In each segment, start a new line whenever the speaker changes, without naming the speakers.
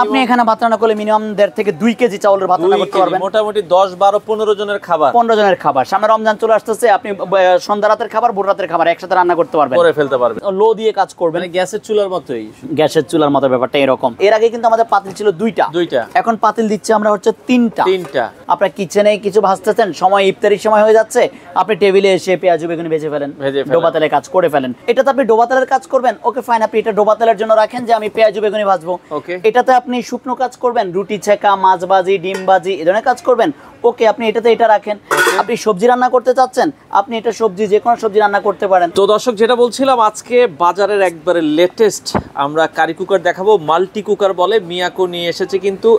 আপনি এখানে ভাত রান্না করলে মিনিমাম 1.5 থেকে 2 কেজি চাউলের ভাত রান্না করতে পারবেন।
মোটামুটি 10 12 15 জনের খাবার
15 জনের খাবার। সামনে রমজান চলে আসতেছে, আপনি সন্ধ্যা রাতের খাবার ভোর রাতের খাবার একসাথে রান্না করতে পারবেন,
করে ফেলতে পারবেন।
লো দিয়ে কাজ করবেন,
মানে গ্যাসের চুলার মতোই।
গ্যাসের চুলার মতো ব্যাপারটা এরকম। এর আগে কিন্তু আমাদের পাতিল ছিল দুইটা, এখন পাতিল দিচ্ছি আমরা হচ্ছে তিনটা। আপনার কিচেনে কিছু ভাজতেছেন, সময় ইফতারির সময় হয়ে যাচ্ছে, আপনি টেবিলে এসে পেঁয়াজ বেগুনি ভেজে ফেলেন, ডোবা তেলে কাজ করে ফেলেন। এটাতে আপনি ডোবা তেলের কাজ করবেন, ওকে ফাইন, আপনি এটা ডোবা তেলের জন্য রাখেন যে আমি পেঁয়াজ বেগুনি ভাজবো। এটাতে আপনি শুকনো কাজ করবেন, রুটি ছেঁকা, মাছ ভাজি, ডিম ভাজি এই ধরনের কাজ করবেন, ওকে আপনি এটাতে এটা রাখেন। আপনি সবজি রান্না করতে চাচ্ছেন, আপনি এটা সবজি যে কোনো সবজি রান্না করতে পারেন।
তো দর্শক যেটা বলছিলাম, আজকে বাজারের একবারে লেটেস্ট আমরা কারি কুকার দেখাবো, মাল্টি কুকার বলে। মিয়াকো নিয়ে এসেছে কিন্তু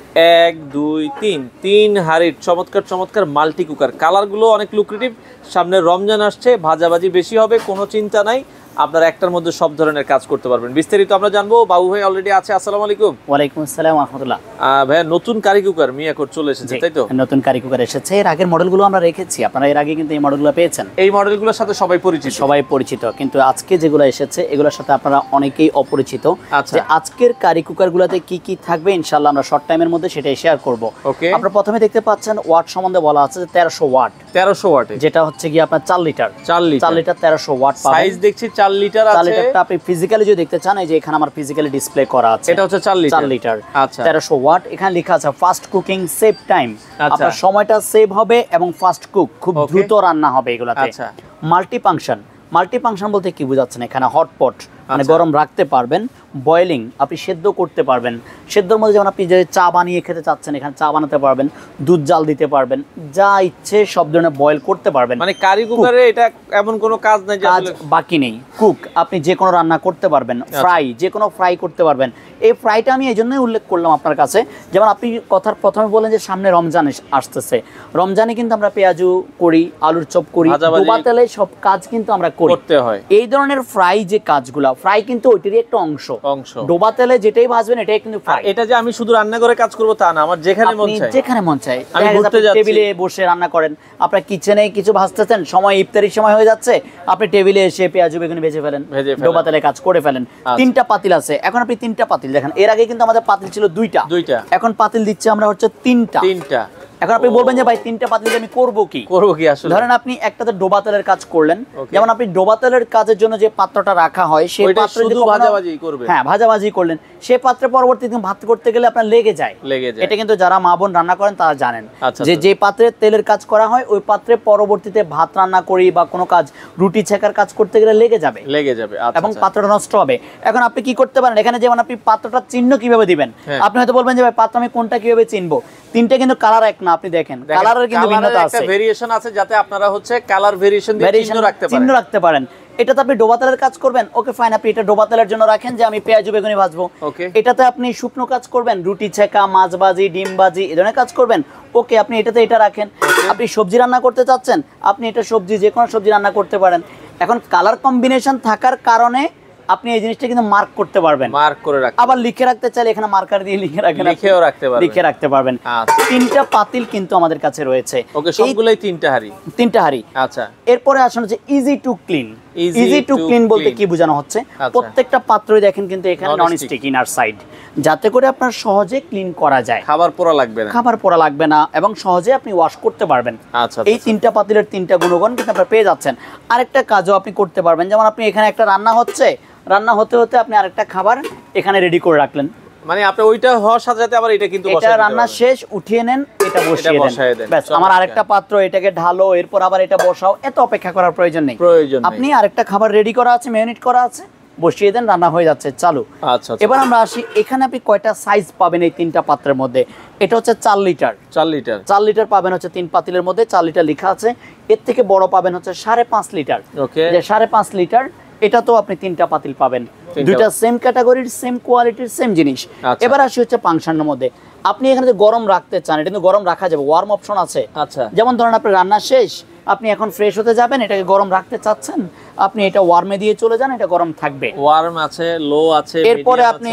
1 2 3 হাড়ির চমৎকার চমৎকার মাল্টি কুকার। কালারগুলো অনেক লুক্রেটিভ, সামনে রমজান আসছে, ভাজাভাজি বেশি হবে, কোনো চিন্তা নাই, আপনারা একটার মধ্যে সব ধরনের কাজ করতে পারবেন। বিস্তারিত আমরা জানবো, বাবু ভাই অলরেডি আছে। আসসালামু আলাইকুম।
ওয়ালাইকুম আসসালাম ওয়া রাহমাতুল্লাহ।
ভাইয়া নতুন কারি কুকার মিয়াকোর চলে এসেছে, তাই তো?
নতুন কারি কুকার এসেছে, এর আগের মডেলগুলো আমরা রেখেছি, আপনারা এর আগে কিন্তু এই মডেলগুলো পেয়েছেন।
এই মডেলগুলোর সাথে সবাই পরিচিত, কিন্তু আজকে যেগুলো এসেছে এগুলোর সাথে আপনারা অনেকেই অপরিচিত। যে আজকের কারি কুকারগুলোতে কি কি থাকবে ইনশাআল্লাহ আমরা শর্ট টাইমের মধ্যে সেটাই শেয়ার করব। আপনারা প্রথমে দেখতে পাচ্ছেন ওয়াট সম্বন্ধে বলা আছে যে 1300 ওয়াট, 1300 ওয়াট, যেটা হচ্ছে কি আপনার 4 লিটার 1300 ওয়াট পাবেন। সাইজ দেখছি 4 লিটার আছে।
আপনি ফিজিক্যালি যদি দেখতে চান, এই যে এখানে আমার ফিজিক্যালি ডিসপ্লে করা আছে,
এটা হচ্ছে 4 লিটার।
আচ্ছা, 1300 ওয়াট। এখানে লেখা আছে ফাস্ট কুকিং, সেভ টাইম, আপনার সময়টা সেভ হবে এবং ফাস্ট কুক, খুব দ্রুত রান্না হবে এগুলাতে। মাল্টি ফাংশন বলতে কি বোঝাচ্ছেন? এখানে হটপট মানে গরম রাখতে পারবেন, বয়েলিং আপনি সেদ্ধ করতে পারবেন, সেদ্ধর মধ্যে যেমন আপনি যে চা বানিয়ে খেতে চাচ্ছেন এখানে চা বানাতে পারবেন, দুধ জাল দিতে পারবেন, যা ইচ্ছে সব ধরনের বয়েল করতে পারবেন।
মানে কারি কুকারে এটা এমন কোনো কাজ নাই যে
কাজ বাকি নেই। কুক আপনি যে কোনো রান্না করতে পারবেন, ফ্রাই যে কোনো ফ্রাই করতে পারবেন। এই ফ্রাইটা আমি এই জন্যই উল্লেখ করলাম আপনার কাছে, যেমন আপনি কথার প্রথমে বলেন যে সামনে রমজান আসতেছে, রমজানে কিন্তু আমরা পেঁয়াজু করি, আলুর চপ করি, ডোবা তেলে সব কাজ কিন্তু আমরা করতে হয়। এই ধরনের ফ্রাই যে কাজগুলো, ফ্রাই কিন্তু ওইটারই একটা অংশ। ডোবা তেলে যেটাই ভাজবেন এটাই কিন্তু ফ্রাই।
এটা যে আমি শুধু রান্না করে কাজ করব তা না, আমার যেখানে মন চায়
আমি টেবিলে বসে রান্না করেন, আপনার কিচেনে কিছু ভাজতেছেন, সময় ইফতারির সময় হয়ে যাচ্ছে, আপনি টেবিলে এসে পেঁয়াজ বেগুনি ভেজে ফেলেন, ডোবা তেলে কাজ করে ফেলেন। 3টা পাতিল আছে, এখন আপনি 3টা পাতিল দেখেন। এর আগে কিন্তু আমাদের পাতিল ছিল দুইটা, এখন পাতিল দিচ্ছি আমরা হচ্ছে তিনটা। এখন আপনি বলবেন যে ভাই 3টা পাতিল আমি করব কি আসলে? ধরেন আপনি একটাতে ডোবা তেলের কাজ করলেন, যেমন আপনি ডোবা তেলের কাজের জন্য যে পাত্রটা রাখা হয় সেই পাত্রে
শুধু ভাজাভাজি করবেন,
হ্যাঁ ভাজাভাজি করলেন, সেই পাত্রে পরবর্তীতে ভাত করতে গেলে আপনার লেগে যায়। এটা কিন্তু যারা মা বোন রান্না করেন তারা জানেন যে যে পাত্রে তেলের কাজ করা হয় ওই পাত্রে পরবর্তীতে ভাত রান্না করি বা কোনো কাজ রুটি ছেকার কাজ করতে গেলে লেগে যাবে এবং পাত্রটা নষ্ট হবে। এখন আপনি কি করতে পারেন, এখানে যেমন আপনি পাত্রটা চিহ্ন কিভাবে দিবেন, আপনি হয়তো বলবেন যে ভাই পাত্র আমি কোনটা কিভাবে চিনবো? 3টা কিন্তু কালার এক না, আপনি দেখেন কালারের কিন্তু ভিন্নতা আছে,
একটা ভেরিয়েশন আছে, যাতে আপনারা হচ্ছে কালার ভেরিয়েশন দিয়ে চিহ্ন রাখতে পারেন।
এটাতে আপনি ডোবা তেলের কাজ করবেন, ওকে ফাইন, আপনি এটা ডোবা তেলের জন্য রাখেন যে আমি পেঁয়াজ বেগুনি ভাজবো। এটাতে আপনি শুকনো কাজ করবেন, রুটি ছেঁকা, মাছ ভাজি, ডিম ভাজি এই ধরনের কাজ করবেন, ওকে আপনি এটাতে এটা রাখেন। আপনি সবজি রান্না করতে চাচ্ছেন, আপনি এটা সবজি যে কোনো সবজি রান্না করতে পারেন। এখন কালার কম্বিনেশন থাকার কারণে আপনি এই জিনিসটা কিন্তু মার্ক করতে পারবেন,
মার্ক করে রাখতে,
আবার লিখে রাখতে চাইলে এখানে মার্কার দিয়ে লিখে রাখতে পারবেন। 3টা পাতিল কিন্তু আমাদের কাছে রয়েছে।
ওকে, সবগুলাই 3টা হাড়ি।
আচ্ছা, এরপরে আসুন হচ্ছে easy to clean. Easy to clean বলতে কি বোঝানো হচ্ছে? প্রত্যেকটা পাত্রই দেখেন কিন্তু এখানে নন স্টিক ইনার সাইড, যাতে করে আপনার সহজে ক্লিন করা যায়, খাবার পোড়া লাগবে না এবং সহজে আপনি ওয়াশ করতে পারবেন। এই 3টা পাতিলের 3টা গুণগুণ কিন্তু আপনারা পেয়ে যাচ্ছেন। আরেকটা কাজও আপনি করতে পারবেন, যেমন আপনি এখানে একটা রান্না হচ্ছে, রান্না হতে হতে আপনি আরেকটা খাবার এখানে রেডি করে রাখলেন,
মানে আপনি ওইটা হওয়ার সাথে সাথে আবার এটা কিন্তু
এটা রান্না শেষ উঠিয়ে নেন, এটা বসিয়ে দেন, ব্যাস আমার আরেকটা পাত্র এটাকে ঢালো, এরপর আবার এটা বসাও, এত অপেক্ষা করার প্রয়োজন নেই। আপনি আরেকটা খাবার রেডি করা আছে, ম্যারিনেট করা আছে, বসিয়ে দেন, রান্না হয়ে যাচ্ছে, চালু। এবার আমরা আসি, এখানে আপনি কয়টা সাইজ পাবেন এই 3টা পাত্রের মধ্যে? এটা হচ্ছে 4 লিটার পাবেন হচ্ছে 3 পাতিলের মধ্যে, 4 লিটার লেখা আছে। এর থেকে বড় পাবেন হচ্ছে 5.5 লিটার। 5.5 লিটার, এটা তো আপনি 3টা পাতিল পাবেন, দুইটা সেম ক্যাটাগরির, সেম কোয়ালিটির, সেম জিনিস। এবার আসি হচ্ছে ফাংশনের মধ্যে, আপনি এখানে যে গরম রাখতে চান, এটা কিন্তু গরম রাখা যাবে, ওয়ার্ম অপশন আছে। যেমন ধরেন আপনি রান্না শেষ, আপনি এখন ফ্রেশ হতে যাবেন, এটাকে গরম রাখতে চাচ্ছেন, আপনি এটা ওয়ার্মে দিয়ে চলে যান, এটা গরম থাকবে।
ওয়ার্ম আছে, লো আছে,
এরপরে আপনি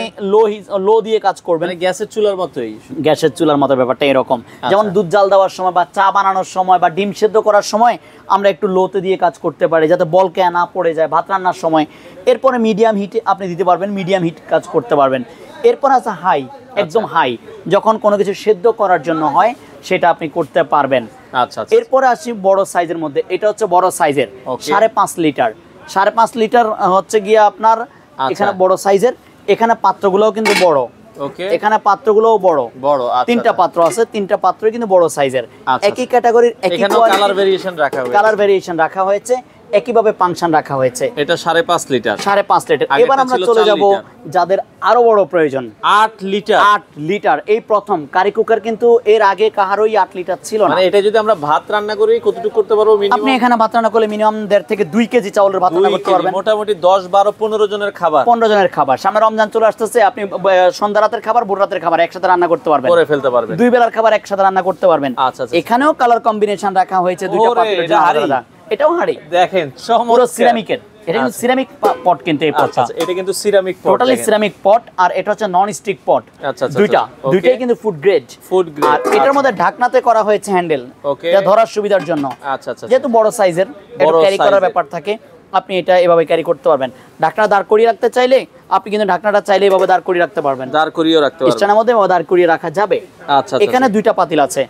লো দিয়ে কাজ করবেন,
মানে গ্যাসের চুলার মতোই,
গ্যাসের চুলার মতো ব্যাপারটা এরকম। যেমন দুধ জাল দেওয়ার সময় বা চা বানানোর সময় বা ডিম সেদ্ধ করার সময় আমরা একটু লোতে দিয়ে কাজ করতে পারি, যাতে বলকে না পড়ে যায় ভাত রান্নার সময়। এরপরে মিডিয়াম হিটে আপনি দিতে পারবেন, মিডিয়াম হিট কাজ করতে পারবেন। এরপর আছে হাই, একদম হাই, যখন কোনো কিছু সেদ্ধ করার জন্য হয় সেটা আপনি করতে পারবেন।
আচ্ছা,
এরপরে আসি বড় সাইজের মধ্যে, এটা হচ্ছে বড় সাইজের 5.5 লিটার। 5.5 লিটার হচ্ছে গিয়ে আপনার এখানে বড় সাইজের, এখানে পাত্রগুলোও কিন্তু বড়, এখানে পাত্রগুলোও বড় বড়, তিনটা পাত্র আছে, তিনটা পাত্রই কিন্তু বড় সাইজের, একই ক্যাটাগরির, একই
কালার ভেরিয়েশন রাখা হয়েছে,
একইভাবে ফাংশন রাখা হয়েছে।
এটা 5.5 লিটার,
5.5 লিটার। এবার আমরা চলে যাব যাদের আরো বড় প্রয়োজন,
8 লিটার।
8 লিটার এই প্রথম কারি কুকার, কিন্তু এর আগে কাহারই 8 লিটার ছিল না।
মানে এটা যদি আমরা ভাত রান্না করি কতটুকু করতে পারবো মিনিমাম?
আপনি এখানে ভাত রান্না করলে মিনিমাম 1.5 থেকে 2 কেজি চাউলের ভাত রান্না করতে পারবেন।
মোটামুটি 10 12 15 জনের খাবার,
15 জনের খাবার। সামনে রমজান চলে আসতেছে, আপনি সন্ধ্যা রাতের খাবার, ভোর রাতের খাবার একসাথে রান্না করতে পারবেন,
করে ফেলতে পারবেন,
2 বেলার খাবার একসাথে রান্না করতে পারবেন।
আচ্ছা,
এখানেও কালার কম্বিনেশন রাখা হয়েছে, দুইটা পাত্রের জন্য আলাদা। এটাও হাঁড়ি
দেখেন,
পুরো সিরামিকের, এটা কিন্তু সিরামিক পট, কিন্তু এই পটটা
এটা কিন্তু সিরামিক পট,
টোটালি সিরামিক পট, আর এটা হচ্ছে নন স্টিক পট। দুইটাই কিন্তু ফুড গ্রেড। আর এটার মধ্যে ঢাকনাতে করা হয়েছে হ্যান্ডেল, এটা ধরার সুবিধার জন্য। যেহেতু বড় সাইজের, এটা ক্যারি করার ব্যাপার থাকে, আপনি এটা এভাবে ক্যারি করতে পারবেন। ঢাকনা দাঁড় করিয়ে রাখতে চাইলে আপনি কিন্তু ঢাকনাটা চাইলে এভাবে দাঁড় করিয়ে রাখতে পারবেন,
দাঁড় করিয়ে রাখতে পারবেন,
স্ট্যান্ডের মধ্যে দাঁড় করিয়ে রাখা যাবে। এখানে দুইটা পাতিল আছে,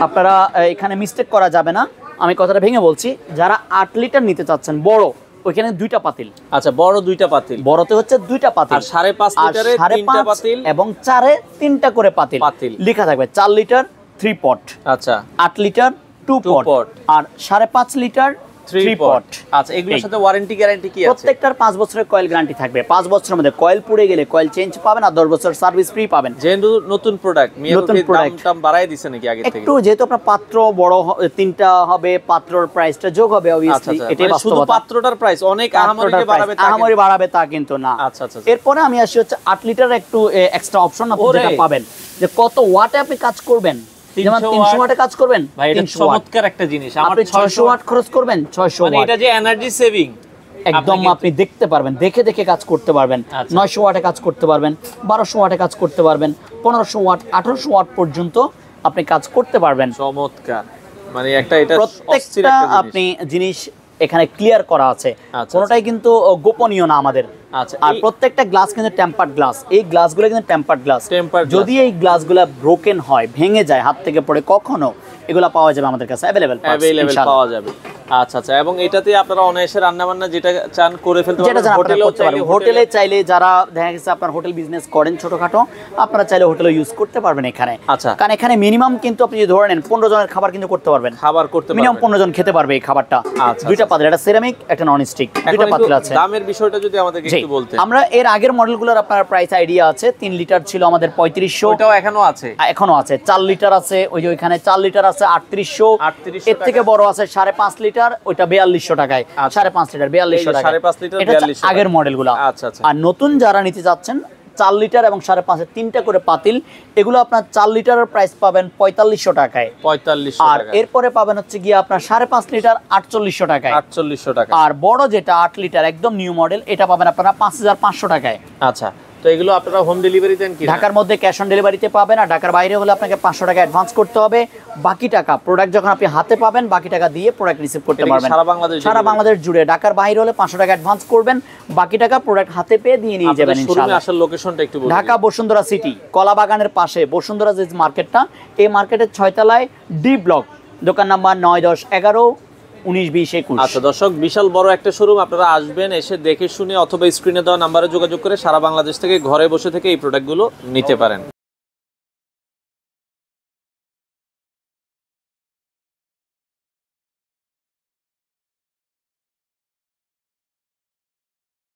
আপনারা এখানে মিস্টেক করা যাবে না, আমি কথাটা ভেঙে বলছি। যারা 8 লিটার নিতে চাচ্ছেন বড়, ওইখানে দুইটা পাতিল।
আচ্ছা, বড় দুইটা পাতিল,
বড়তে হচ্ছে দুইটা পাতিল,
আর 5.5 লিটারে তিনটা পাতিল,
এবং 4-এ 3টা করে পাতিল লেখা থাকবে। 4 লিটার 3 পট,
আচ্ছা
8 লিটার 2 পট, আর 5.5 লিটার 3 পট।
আচ্ছা, এগুলোর সাথে ওয়ারেন্টি গ্যারান্টি কি আছে?
প্রত্যেকটার 5 বছরের কয়েল গ্যারান্টি থাকবে। 5 বছরের মধ্যে কয়েল পুড়ে গেলে কয়েল চেঞ্জ পাবেন, আর 10 বছর সার্ভিস ফ্রি পাবেন।
যেহেতু নতুন প্রোডাক্ট,
নতুন প্রোডাক্ট
দাম বাড়ায় দিছে নাকি আগে থেকে?
একটু, যেহেতু আপনার পাত্র বড় 3টা হবে, পাত্রর প্রাইসটা যোগ হবে অবভিয়াসলি, এটাই বাস্তবতা।
শুধু পাত্রটার প্রাইস অনেক আহামরি
বাড়াবে তা কিন্তু না।
আচ্ছা আচ্ছা।
এরপরে আমি আসি হচ্ছে 8 লিটার একটু এক্সট্রা অপশন আপনি যেটা পাবেন, যে কত ওয়াটে আপনি কাজ করবেন। যেমন 300 ওয়াটে কাজ করবেন,
ভাই এটা চমৎকার একটা জিনিস।
আপনি 600 ওয়াট খরচ করবেন, 600 ওয়াট,
মানে এটা যে এনার্জি সেভিং
একদম আপনি দেখতে পারবেন, দেখে দেখে কাজ করতে পারবেন। 900 ওয়াটে কাজ করতে পারবেন, 1200 ওয়াটে কাজ করতে পারবেন, 1500 ওয়াট 1800 ওয়াট পর্যন্ত আপনি কাজ করতে পারবেন।
চমৎকার, মানে একটা এটা
প্রত্যেকটা আপনি জিনিস এখানে ক্লিয়ার করা আছে, কোনোটাই কিন্তু গোপনীয় না আমাদের। আর প্রত্যেকটা গ্লাস কিন্তু টেম্পার্ড গ্লাস, এই গ্লাসগুলো কিন্তু টেম্পার্ড গ্লাস। যদি এই গ্লাসগুলো ব্রোকেন হয়, ভেঙে যায়, হাত থেকে পড়ে, কখনো এগুলো পাওয়া যাবে আমাদের কাছে অ্যাভেলেবল
পাওয়া যাবে। আচ্ছা আচ্ছা, এবং এটাতে আপনারা অনায়াসে রান্না বান্না যেটা চান করে ফেলতে পারবেন।
হোটেলে চাইলে, যারা দেখা গেছে আপনার হোটেল বিজনেস করেন ছোটখাটো, আপনারা চাইলে হোটেলে ইউজ করতে পারবেন এখানে।
আচ্ছা,
কারণ এখানে মিনিমাম কিন্তু আপনি যদি ধরে নেন 15 জনের খাবার কিন্তু করতে পারবেন, মিনিমাম 15 জন খেতে পারবে এই খাবারটা। দুইটা পাতিল, একটা সিরামিক একটা নন স্টিক, দুইটা পাতিল আছে।
দামের বিষয়টা যদি আমাদেরকে একটু বলতেন।
আমরা এর আগের মডেলগুলোর আপনার প্রাইস আইডিয়া আছে। 3 লিটার ছিল আমাদের 3500,
ওটাও এখনো আছে,
এখনো আছে। 4 লিটার আছে, ওই যে ওইখানে 4 লিটার আছে 3800, এর থেকে বড় আছে 5.5 লিটার, ওইটা 4200 টাকায়। 5.5 লিটার 4200 টাকা,
5.5 লিটার
4200 আগের মডেলগুলো। আর নতুন যারা নিতে যাচ্ছেন 4 লিটার এবং 5.5 তিনটা করে পাতিল, এগুলো আপনার 4 লিটারের প্রাইস পাবেন 4500 টাকায়,
4500
আর এরপরে পাবেন হচ্ছে গিয়ে আপনার 5.5 লিটার 4800 টাকায়,
4800 টাকা।
আর বড় যেটা 8 লিটার একদম নিউ মডেল, এটা পাবেন আপনারা 5500 টাকায়।
আচ্ছা, তো এগুলো আপনারা হোম ডেলিভারি দেন কি?
ঢাকার মধ্যে ক্যাশ অন ডেলিভারিতে পাবেন, আর ঢাকার বাইরে হলে আপনাকে 500 টাকা অ্যাডভান্স করতে হবে। বাকি টাকা প্রোডাক্ট যখন আপনি হাতে পাবেন, বাকি টাকা দিয়ে প্রোডাক্ট রিসিভ করতে পারবেন সারা বাংলাদেশ জুড়ে। ঢাকার বাইরে হলে 500 টাকা অ্যাডভান্স করবেন, বাকি টাকা প্রোডাক্ট হাতে পেয়ে দিয়ে নিয়ে যাবেন ইনশাআল্লাহ।
আসল লোকেশনটা একটু বলুন।
ঢাকা বসুন্ধরা সিটি, কলাবাগানের পাশে বসুন্ধরা যে মার্কেটটা, এই মার্কেটের 6 তলায় ডি ব্লক, দোকান নাম্বার 9, 10, 11, 19, 20, 21।
আচ্ছা দর্শক, বিশাল বড় একটা শোরুম, আপনারা আসবেন, এসে দেখে শুনে অথবা স্ক্রিনে দেওয়া নাম্বারে যোগাযোগ করে সারা বাংলাদেশ থেকে ঘরে বসে থেকে এই প্রোডাক্টগুলো নিতে পারেন।